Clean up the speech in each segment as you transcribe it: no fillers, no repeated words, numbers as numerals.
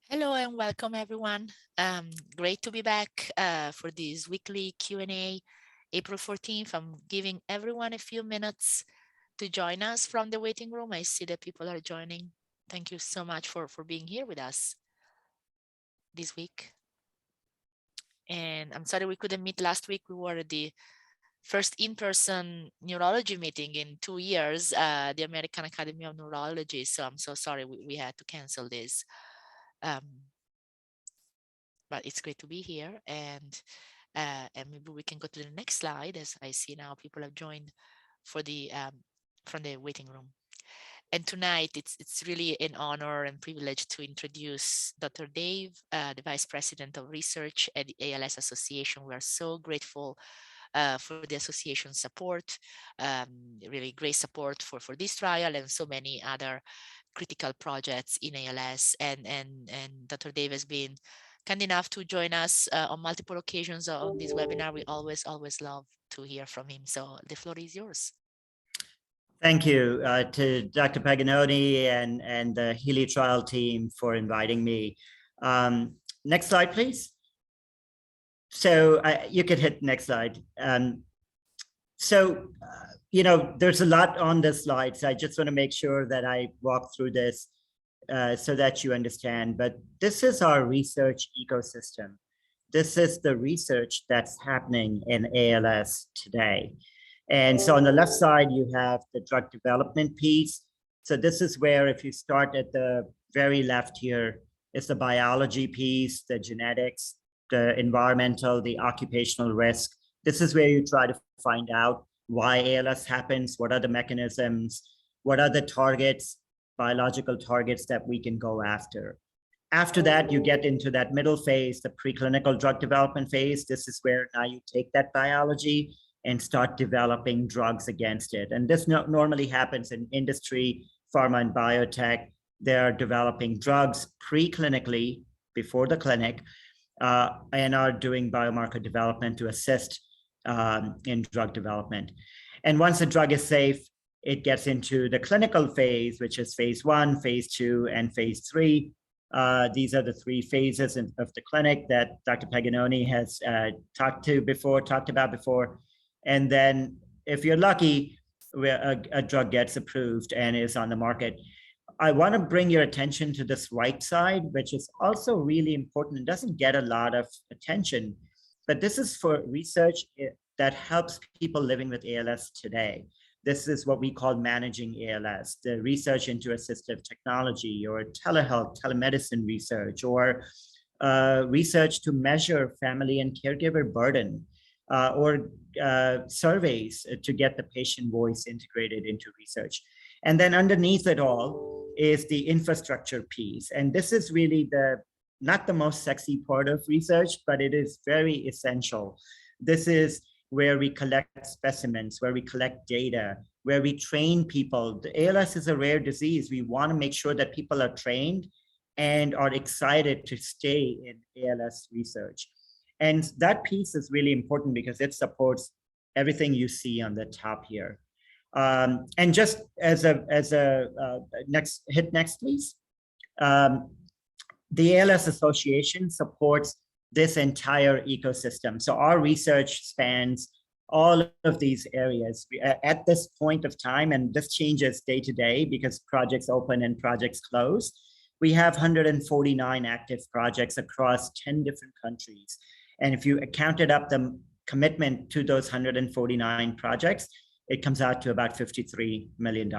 Hello and welcome everyone. Great to be back for this weekly Q&A. April 14th, I'm giving everyone a few minutes to join us from the waiting room. I see that people are joining. Thank you so much for being here with us this week. And I'm sorry we couldn't meet last week. We were at the first in-person neurology meeting in 2 years, the American Academy of Neurology. So I'm so sorry we had to cancel this. But it's great to be here, and maybe we can go to the next slide, as I see now people have joined for the from the waiting room. And tonight it's really an honor and privilege to introduce Dr. Dave, the Vice President of Research at the ALS Association. We are so grateful for the association's support, really great support for this trial and so many other critical projects in ALS. And Dr. Dave has been kind enough to join us on multiple occasions on this webinar. We always love to hear from him. So the floor is yours. Thank you to Dr. Paganoni and the HEALEY trial team for inviting me. Next slide, please. So you could hit next slide. You know, there's a lot on this slide, so I just want to make sure that I walk through this so that you understand. But this is our research ecosystem. This is the research that's happening in ALS today. And so on the left side, you have the drug development piece. So this is where, if you start at the very left here, is the biology piece, the genetics, the environmental, the occupational risk. This is where you try to find out why ALS happens, what are the mechanisms, what are the targets, biological targets that we can go after. After that, you get into that middle phase, the preclinical drug development phase. This is where now you take that biology and start developing drugs against it. And this normally happens in industry, pharma and biotech. They're developing drugs preclinically before the clinic and are doing biomarker development to assist in drug development. And once a drug is safe, it gets into the clinical phase, which is phase 1, phase 2, and phase 3. These are the 3 phases of the clinic that Dr. Paganoni has talked about before. And then if you're lucky, a drug gets approved and is on the market. I want to bring your attention to this right side, which is also really important. It doesn't get a lot of attention, but this is for research that helps people living with ALS today. This is what we call managing ALS, the research into assistive technology, or telehealth, telemedicine research, or research to measure family and caregiver burden, or surveys to get the patient voice integrated into research. And then underneath it all is the infrastructure piece. And this is really not the most sexy part of research, but it is very essential. This is where we collect specimens, where we collect data, where we train people. The ALS is a rare disease. We want to make sure that people are trained and are excited to stay in ALS research. And that piece is really important because it supports everything you see on the top here. And just as a next, please. The ALS Association supports this entire ecosystem. So our research spans all of these areas. At this point of time, and this changes day to day because projects open and projects close, we have 149 active projects across 10 different countries. And if you counted up the commitment to those 149 projects, it comes out to about $53 million.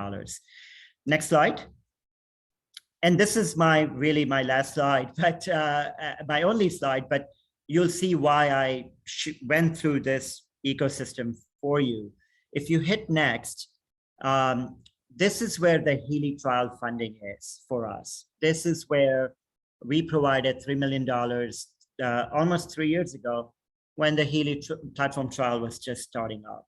Next slide. And this is really my last slide, but my only slide, but you'll see why I went through this ecosystem for you. If you hit next, this is where the HEALEY trial funding is for us. This is where we provided $3 million almost 3 years ago when the HEALEY platform trial was just starting up.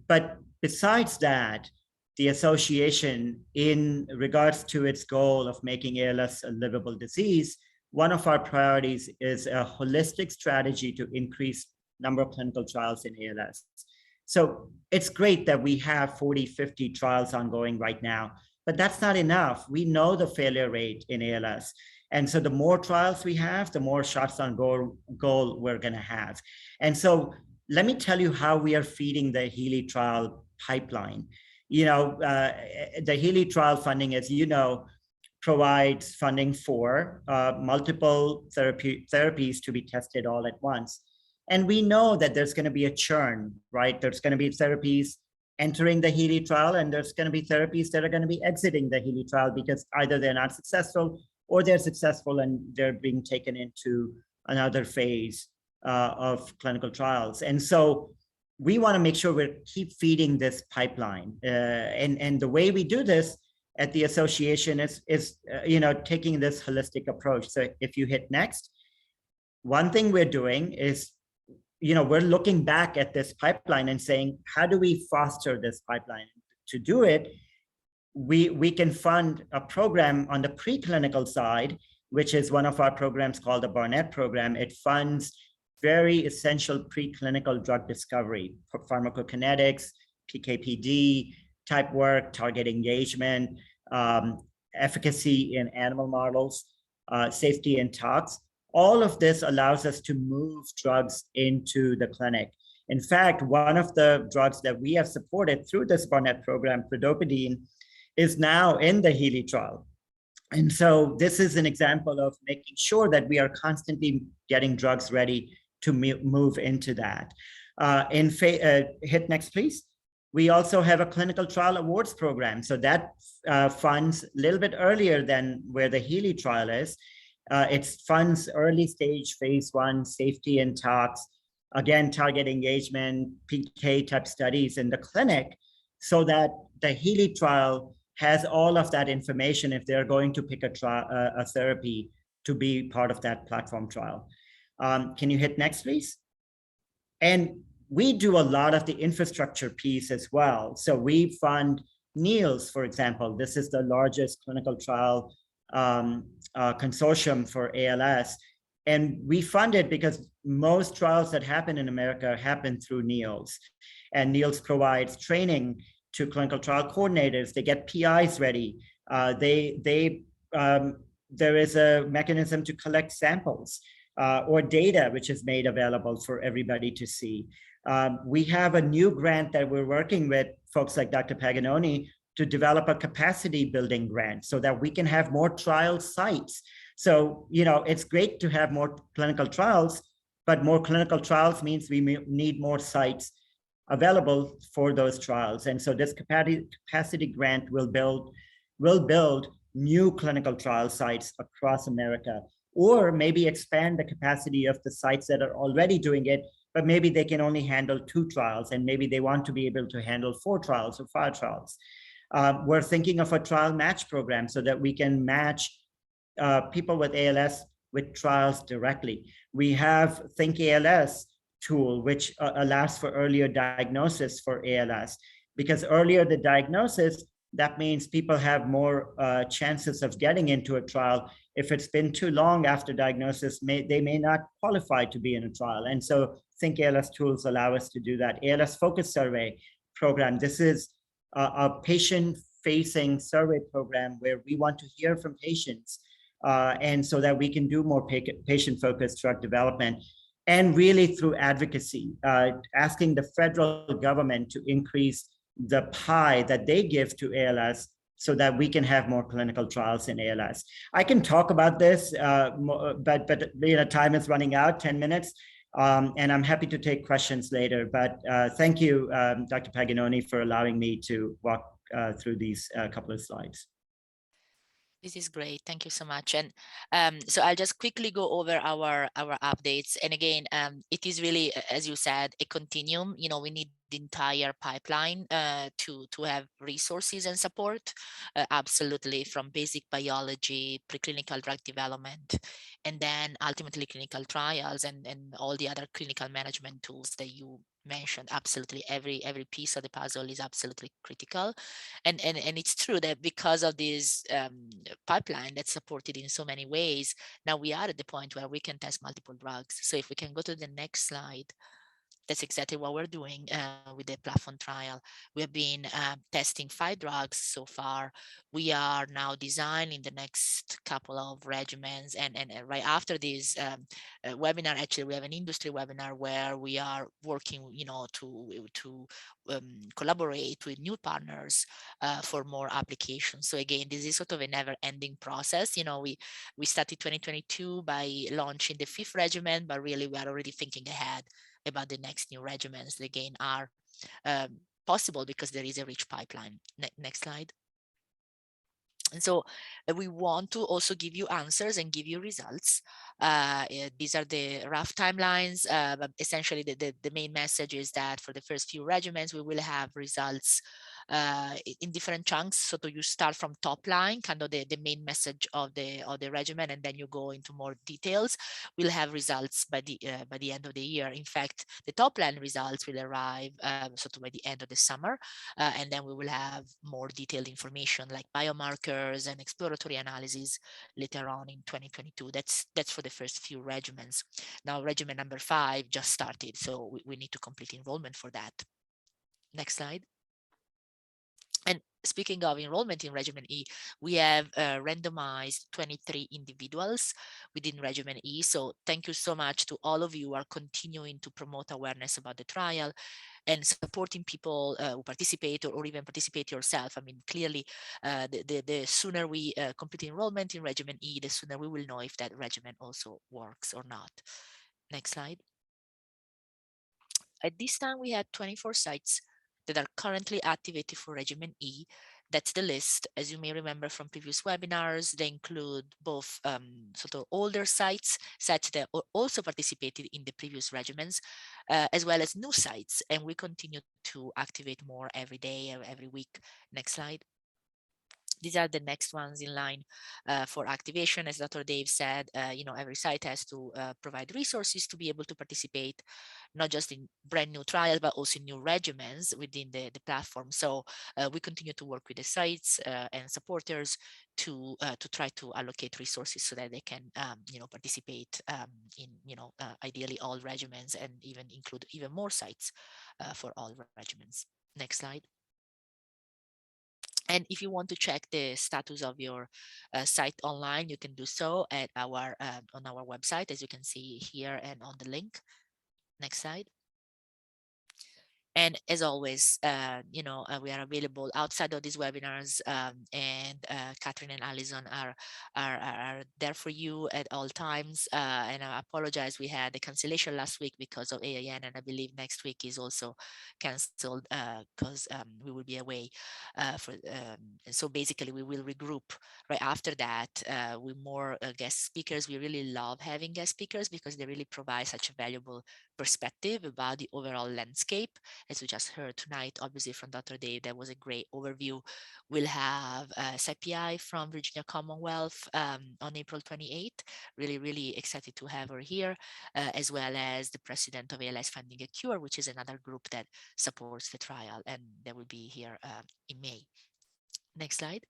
But besides that, the association, in regards to its goal of making ALS a livable disease, one of our priorities is a holistic strategy to increase number of clinical trials in ALS. So it's great that we have 40, 50 trials ongoing right now, but that's not enough. We know the failure rate in ALS. And so the more trials we have, the more shots on goal we're going to have. And so let me tell you how we are feeding the HEALEY trial pipeline. The HEALEY trial funding, as you know, provides funding for multiple therapies to be tested all at once. And we know that there's going to be a churn, right? There's going to be therapies entering the HEALEY trial, and there's going to be therapies that are going to be exiting the HEALEY trial because either they're not successful or they're successful and they're being taken into another phase of clinical trials. And so we want to make sure we keep feeding this pipeline. And the way we do this at the association is taking this holistic approach. So if you hit next, one thing we're doing is, we're looking back at this pipeline and saying, how do we foster this pipeline? To do it, we can fund a program on the preclinical side, which is one of our programs called the Barnett program. It funds very essential preclinical drug discovery, pharmacokinetics, PK/PD type work, target engagement, efficacy in animal models, safety and tox. All of this allows us to move drugs into the clinic. In fact, one of the drugs that we have supported through this Barnett program, predopidine, is now in the HEALEY trial. And so this is an example of making sure that we are constantly getting drugs ready to move into that. Hit next, please. We also have a clinical trial awards program. So that funds a little bit earlier than where the HEALEY trial is. It funds early stage phase 1 safety and tox, again, target engagement, PK type studies in the clinic, so that the HEALEY trial has all of that information if they're going to pick a therapy to be part of that platform trial. Can you hit next, please? And we do a lot of the infrastructure piece as well. So we fund NEALS, for example. This is the largest clinical trial consortium for ALS. And we fund it because most trials that happen in America happen through NEALS. And NEALS provides training to clinical trial coordinators. They get PIs ready. There is a mechanism to collect samples or data, which is made available for everybody to see. We have a new grant that we're working with folks like Dr. Paganoni to develop a capacity building grant so that we can have more trial sites. So, it's great to have more clinical trials, but more clinical trials means we need more sites available for those trials. And so this capacity grant will build new clinical trial sites across America, or maybe expand the capacity of the sites that are already doing it, but maybe they can only handle 2 trials, and maybe they want to be able to handle 4 trials or 5 trials. We're thinking of a trial match program so that we can match people with ALS with trials directly. We have Think ALS tool, which allows for earlier diagnosis for ALS, because earlier the diagnosis, that means people have more chances of getting into a trial. If it's been too long after diagnosis, they may not qualify to be in a trial. And so Think ALS tools allow us to do that. ALS Focus Survey program. This is a patient-facing survey program where we want to hear from patients, and so that we can do more patient-focused drug development. And really through advocacy, asking the federal government to increase the pie that they give to ALS so that we can have more clinical trials in ALS. I can talk about this, but time is running out, 10 minutes. And I'm happy to take questions later, but thank you, Dr. Paganoni, for allowing me to walk through these couple of slides. This is great. Thank you so much. And so I'll just quickly go over our updates. And again, it is really, as you said, a continuum. We need the entire pipeline to have resources and support, absolutely, from basic biology, preclinical drug development, and then ultimately clinical trials and all the other clinical management tools that you mentioned. Absolutely, every piece of the puzzle is absolutely critical. And it's true that because of this pipeline that's supported in so many ways, now we are at the point where we can test multiple drugs. So if we can go to the next slide. that's exactly what we're doing with the platform trial. We have been testing 5 drugs so far. We are now designing the next couple of regimens, and right after this webinar, actually, we have an industry webinar where we are working, to collaborate with new partners for more applications. So again, this is sort of a never-ending process. We started 2022 by launching the 5th regiment, but really we are already thinking ahead about the next new regiments that again are possible because there is a rich pipeline. Next slide. And so we want to also give you answers and give you results. These are the rough timelines, but essentially the main message is that for the first few regiments, we will have results in different chunks. So you start from top line, kind of the main message of the regimen, and then you go into more details. We'll have results by the end of the year. In fact, the top line results will arrive sort of by the end of the summer, and then we will have more detailed information like biomarkers and exploratory analysis later on in 2022. That's for the first few regimens. Now, regimen number 5 just started, so we need to complete enrollment for that. Next slide. And speaking of enrollment in Regiment E, we have randomized 23 individuals within Regiment E. So thank you so much to all of you who are continuing to promote awareness about the trial and supporting people who participate or even participate yourself. I mean, clearly, the sooner we complete enrollment in Regiment E, the sooner we will know if that regimen also works or not. Next slide. At this time, we had 24 sites that are currently activated for Regimen E. That's the list. As you may remember from previous webinars, they include both sort of older sites that also participated in the previous regimens, as well as new sites. And we continue to activate more every day, every week. Next slide. These are the next ones in line for activation. As Dr. Dave said, every site has to provide resources to be able to participate, not just in brand new trials, but also in new regimens within the platform. So we continue to work with the sites and supporters to try to allocate resources so that they can, participate in, ideally all regimens, and even include even more sites for all regimens. Next slide. And if you want to check the status of your site online, you can do so at on our website, as you can see here and on the link. Next slide. And as always, we are available outside of these webinars, and Catherine and Alison are there for you at all times. And I apologize, we had a cancellation last week because of AIN, and I believe next week is also canceled because we will be away. So basically, we will regroup right after that with more guest speakers. We really love having guest speakers because they really provide such a valuable perspective about the overall landscape. As we just heard tonight, obviously from Dr. Dave, that was a great overview. We'll have CPI from Virginia Commonwealth on April 28th. Really, really excited to have her here, as well as the president of ALS Finding a Cure, which is another group that supports the trial, and they will be here in May. Next slide.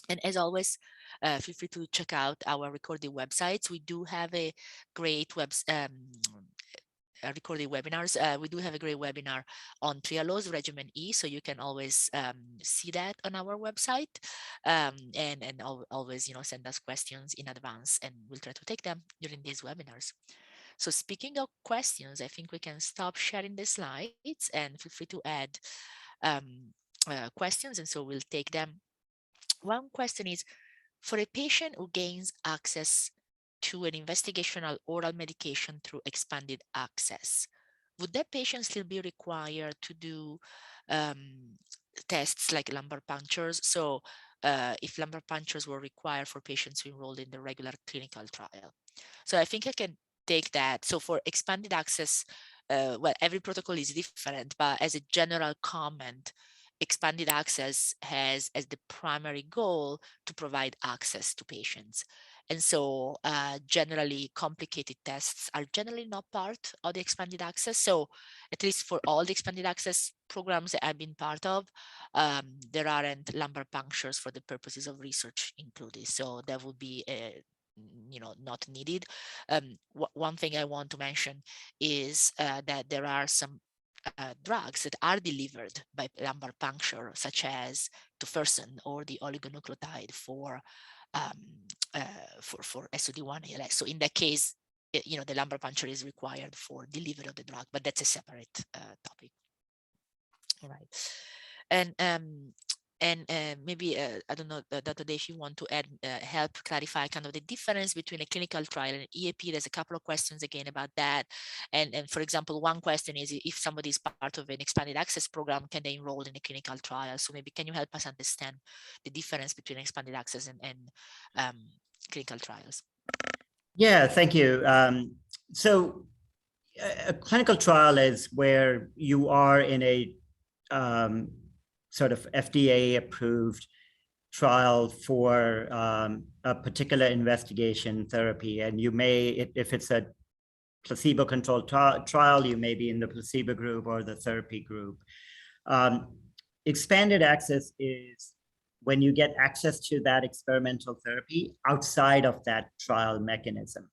And as always, feel free to check out our recorded websites. We do have a great recorded webinars. We do have a great webinar on trials Regimen E, so you can always see that on our website, and always send us questions in advance, and we'll try to take them during these webinars. So speaking of questions, I think we can stop sharing the slides and feel free to add questions, and so we'll take them. One question is, for a patient who gains access to an investigational oral medication through expanded access, would that patient still be required to do tests like lumbar punctures? So if lumbar punctures were required for patients who enrolled in the regular clinical trial. So I think I can take that. So for expanded access, well, every protocol is different, but as a general comment, expanded access has as the primary goal to provide access to patients. And so generally complicated tests are generally not part of the expanded access. So at least for all the expanded access programs that I've been part of, there aren't lumbar punctures for the purposes of research included. So that would be not needed. One thing I want to mention is that there are some drugs that are delivered by lumbar puncture, such as tofersen or the oligonucleotide for SOD1 ALS. So in that case, the lumbar puncture is required for delivery of the drug, but that's a separate topic. All right. And maybe I don't know, Dr. Dave, if you want to add, help clarify kind of the difference between a clinical trial and EAP. There's a couple of questions again about that. And for example, one question is, if somebody is part of an expanded access program, can they enroll in a clinical trial? So maybe can you help us understand the difference between expanded access and clinical trials? Yeah, thank you. So a clinical trial is where you are in a sort of FDA approved trial for a particular investigation therapy. And you may, if it's a placebo-controlled trial, you may be in the placebo group or the therapy group. Expanded access is when you get access to that experimental therapy outside of that trial mechanism.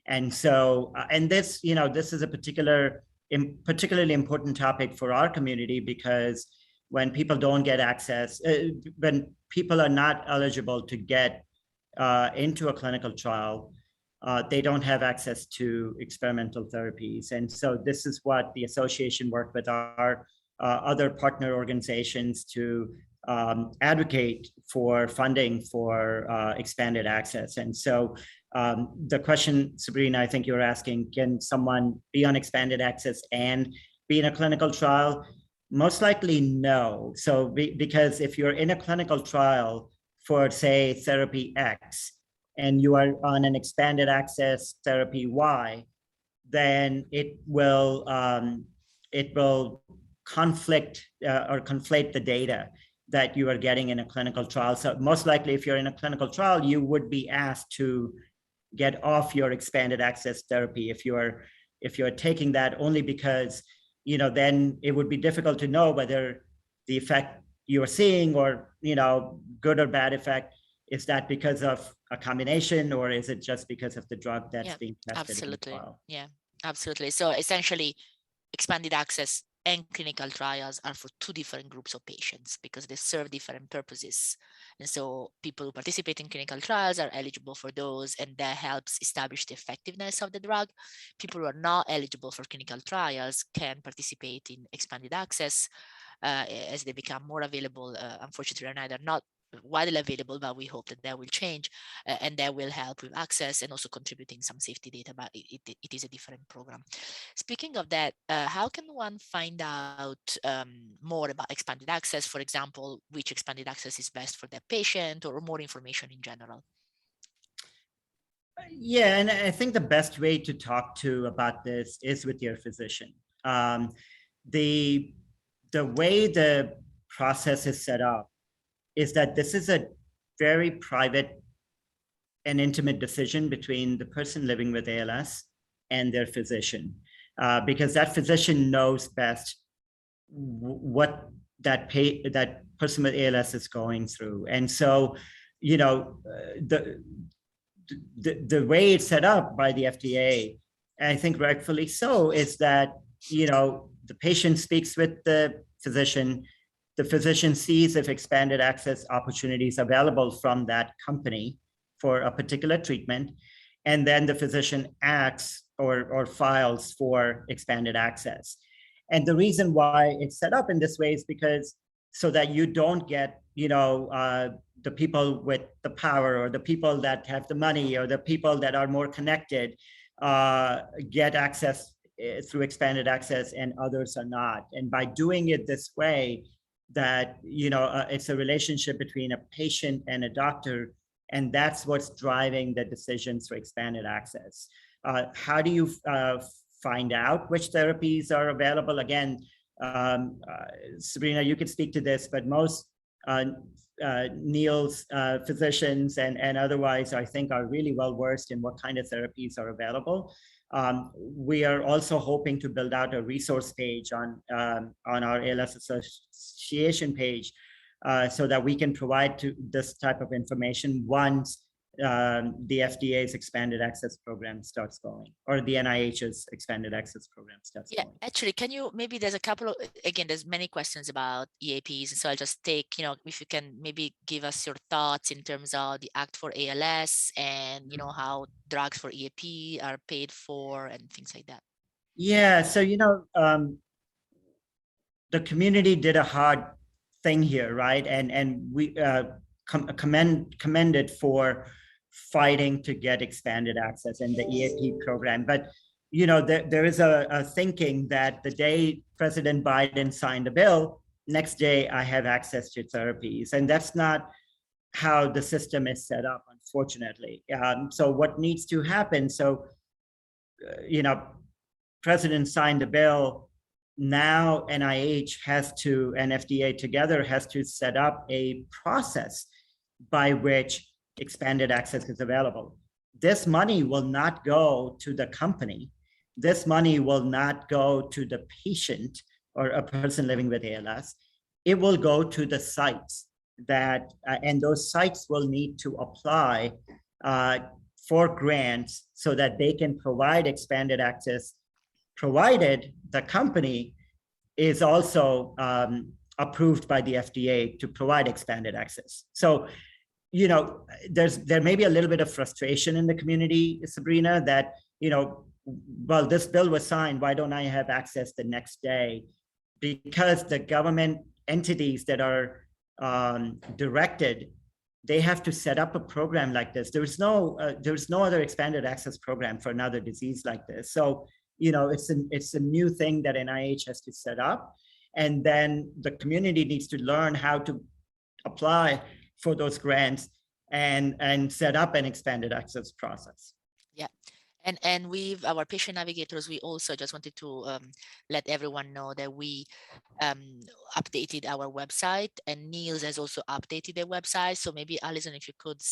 And so, and this, this is a particularly important topic for our community, because when people don't get access, when people are not eligible to get into a clinical trial, they don't have access to experimental therapies. And so this is what the association worked with our other partner organizations to advocate for funding for expanded access. And so the question, Sabrina, I think you're asking, can someone be on expanded access and be in a clinical trial? Most likely no. So because if you're in a clinical trial for, say, therapy X, and you are on an expanded access therapy Y, then it will conflict or conflate the data that you are getting in a clinical trial. So most likely, if you're in a clinical trial, you would be asked to get off your expanded access therapy if you're taking that only because, then it would be difficult to know whether the effect you're seeing, or, good or bad effect, is that because of a combination, or is it just because of the drug that's being tested? Absolutely. In the trial? Yeah, absolutely. So essentially, expanded access and clinical trials are for two different groups of patients because they serve different purposes. And so people who participate in clinical trials are eligible for those, and that helps establish the effectiveness of the drug. People who are not eligible for clinical trials can participate in expanded access as they become more available. Unfortunately, right now they're not widely available, but we hope that that will change, and that will help with access and also contributing some safety data, but it is a different program. Speaking of that, how can one find out more about expanded access? For example, which expanded access is best for that patient, or more information in general? Yeah, and I think the best way to talk to about this is with your physician. The way the process is set up is that this is a very private and intimate decision between the person living with ALS and their physician, because that physician knows best what that person with ALS is going through. And so, the way it's set up by the FDA, and I think rightfully so, is that, the patient speaks with the physician sees if expanded access opportunities available from that company for a particular treatment, and then the physician acts or files for expanded access. And the reason why it's set up in this way is because so that you don't get, the people with the power, or the people that have the money, or the people that are more connected get access through expanded access and others are not. And by doing it this way, that, it's a relationship between a patient and a doctor, and that's what's driving the decisions for expanded access. How do you find out which therapies are available? Again, Sabrina, you could speak to this, but most Neil's physicians and otherwise, I think, are really well versed in what kind of therapies are available. We are also hoping to build out a resource page on our ALS Association page, so that we can provide to this type of information once the FDA's expanded access program starts going, or the NIH's expanded access program starts Yeah, going. actually, can you, maybe there's a couple of, again, there's many questions about EAPs. So I'll just take, if you can maybe give us your thoughts in terms of the Act for ALS and, how drugs for EAP are paid for and things like that. Yeah, so, the community did a hard thing here, right? And we commended for fighting to get expanded access in the EAP program. But there is a thinking that the day President Biden signed a bill, next day I have access to therapies, and that's not how the system is set up, unfortunately. So what needs to happen? So, President signed a bill. Now NIH has to, and FDA together has to set up a process by which expanded access is available. This money will not go to the company. This money will not go to the patient or a person living with ALS. It will go to the sites that, and those sites will need to apply for grants so that they can provide expanded access, provided the company is also approved by the FDA to provide expanded access. So, there may be a little bit of frustration in the community, Sabrina, that, well, this bill was signed, why don't I have access the next day? Because the government entities that are directed, they have to set up a program like this. There's no other expanded access program for another disease like this. So, it's a new thing that NIH has to set up. And then the community needs to learn how to apply for those grants and set up an expanded access process. Yeah. And we've, our patient navigators, we also just wanted to let everyone know that we updated our website, and Niels has also updated the website. So maybe Alison, if you could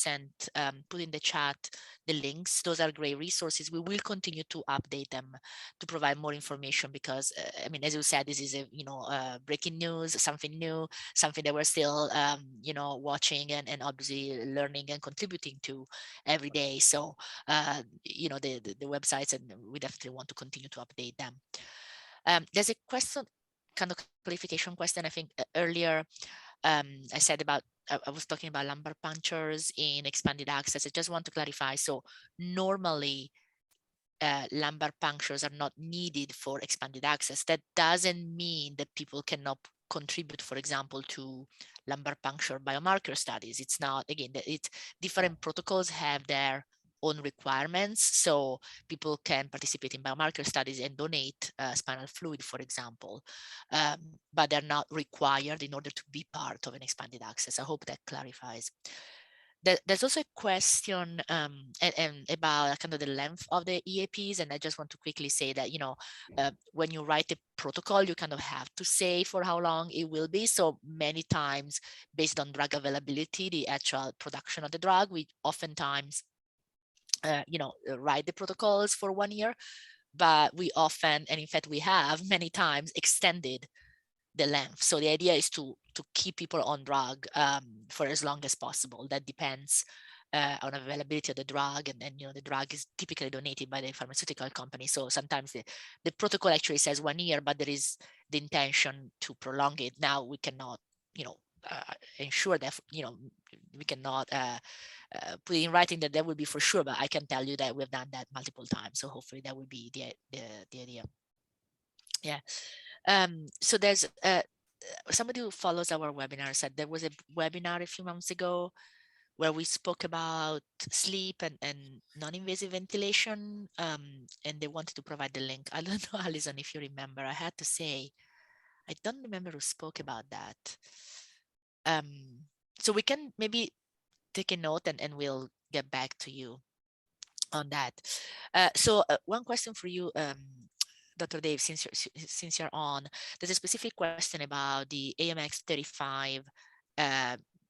put in the chat the links, those are great resources. We will continue to update them to provide more information because, I mean, as you said, this is breaking news, something new, something that we're still, watching and obviously learning and contributing to every day. So, the websites, and we definitely want to continue to update them. There's a question, kind of clarification question. I think earlier I said about, I was talking about lumbar punctures in expanded access. I just want to clarify. So normally lumbar punctures are not needed for expanded access. That doesn't mean that people cannot contribute, for example, to lumbar puncture biomarker studies. It's not, again, it's different protocols have their own requirements. So people can participate in biomarker studies and donate spinal fluid, for example, but they're not required in order to be part of an expanded access. I hope that clarifies. There's also a question and about kind of the length of the EAPs, and I just want to quickly say that when you write a protocol, you kind of have to say for how long it will be. So many times, based on drug availability, the actual production of the drug, we oftentimes write the protocols for 1 year, but we often, and in fact we have many times, extended the length. So the idea is to keep people on drug for as long as possible. That depends on availability of the drug, and then the drug is typically donated by the pharmaceutical company. So sometimes the protocol actually says 1 year, but there is the intention to prolong it. Now we cannot ensure that we cannot put in writing that will be for sure, but I can tell you that we've done that multiple times. So hopefully that will be the idea. Yeah. So there's somebody who follows our webinar said there was a webinar a few months ago where we spoke about sleep and non-invasive ventilation, and they wanted to provide the link. I don't know, Alison, if you remember. I had to say, I don't remember who spoke about that. So we can maybe take a note and we'll get back to you on that. So one question for you, Dr. Dave, since you're on, there's a specific question about the AMX 35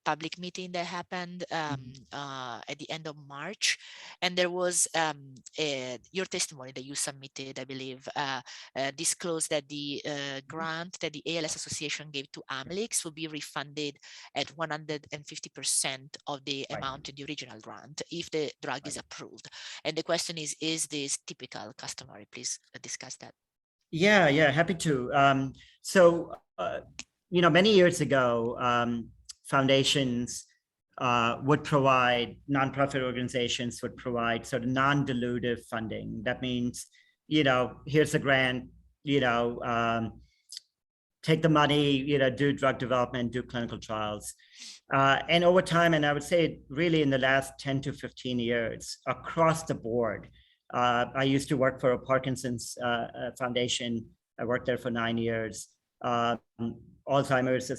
public meeting that happened Mhm. at the end of March, and there was your testimony that you submitted, I believe, disclosed that the grant that the ALS Association gave to Amylyx will be refunded at 150% of the Right, amount in the original grant if the drug is right. approved. And the question is this typical, customary? Please discuss that. Yeah, yeah, happy to. So, many years ago, foundations would provide, nonprofit organizations would provide sort of non-dilutive funding. That means, here's a grant, you know, um, take the money, do drug development, do clinical trials. And over time, and I would say really in the last 10 to 15 years, across the board, I used to work for a Parkinson's foundation. I worked there for 9 years. Um, Alzheimer's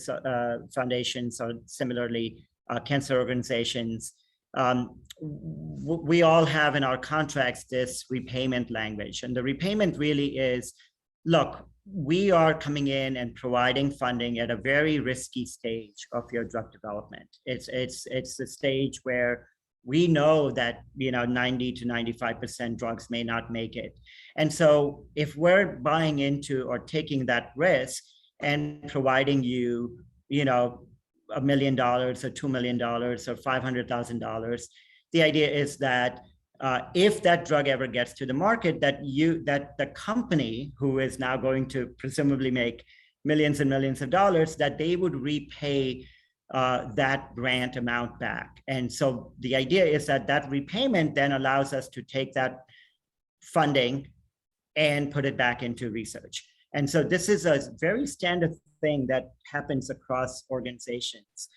foundations, or similarly, cancer organizations. We all have in our contracts this repayment language. And the repayment really is, look, we are coming in and providing funding at a very risky stage of your drug development. It's the stage where we know that 90 to 95% drugs may not make it. And so if we're buying into or taking that risk and providing you, $1 million or $2 million or $500,000, the idea is that if that drug ever gets to the market, that the company who is now going to presumably make millions and millions of dollars, that they would repay that grant amount back. And so the idea is that repayment then allows us to take that funding and put it back into research. And so this is a very standard thing that happens across organizations.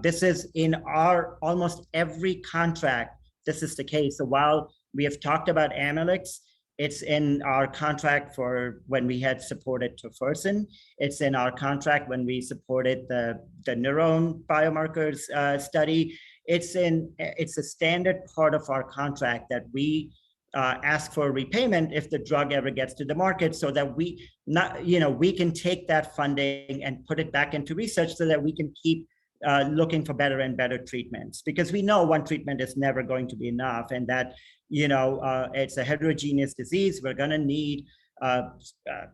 This is in our almost every contract. This is the case. So while we have talked about Amylyx, it's in our contract for when we had supported tofersen. It's in our contract when we supported the neurone biomarkers study. It's a standard part of our contract that we ask for repayment if the drug ever gets to the market, so that we can take that funding and put it back into research so that we can keep looking for better and better treatments, because we know one treatment is never going to be enough, and that it's a heterogeneous disease. We're going to need a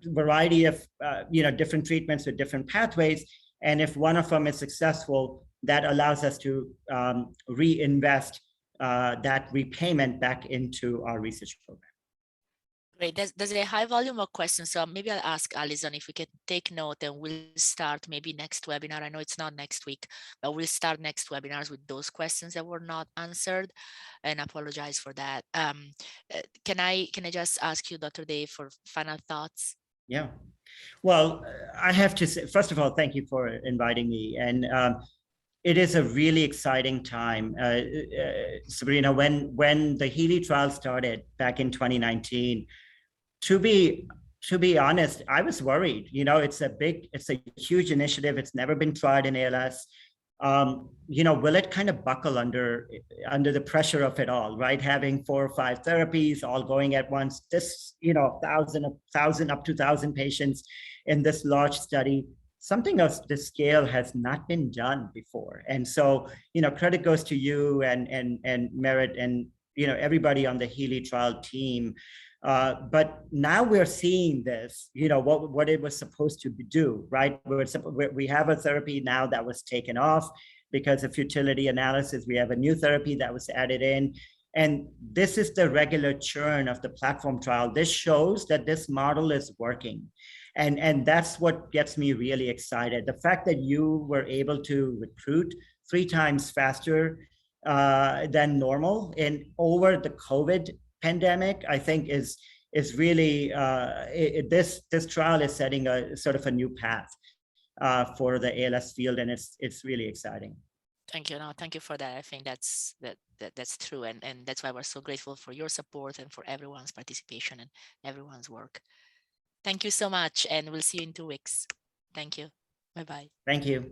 variety of different treatments with different pathways, and if one of them is successful, that allows us to reinvest that repayment back into our research program. Great. There's a high volume of questions, so maybe I'll ask Alison if we can take note, and we'll start maybe next webinar. I know it's not next week, but we'll start next webinars with those questions that were not answered, and apologize for that. Can I just ask you, Dr. Dave, for final thoughts? Yeah. Well, I have to say, first of all, thank you for inviting me. And it is a really exciting time. Sabrina, when the HEALEY trial started back in 2019, to be honest, I was worried. It's a huge initiative. It's never been tried in ALS. Will it kind of buckle under the pressure of it all, right? Having 4 or 5 therapies all going at once, this, 1,000 up to 1,000 patients in this large study, something of this scale has not been done before. And so, credit goes to you and Merit and, everybody on the HEALEY trial team. But now we're seeing this, what it was supposed to do, right? We have a therapy now that was taken off because of futility analysis. We have a new therapy that was added in. And this is the regular churn of the platform trial. This shows that this model is working. And that's what gets me really excited. The fact that you were able to recruit 3 times faster than normal and over the COVID pandemic, I think is really this trial is setting a sort of a new path for the ALS field, and it's really exciting. Thank you. No, thank you for that. I think that's true, and that's why we're so grateful for your support and for everyone's participation and everyone's work. Thank you so much, and we'll see you in 2 weeks. Thank you. Bye-bye. Thank you.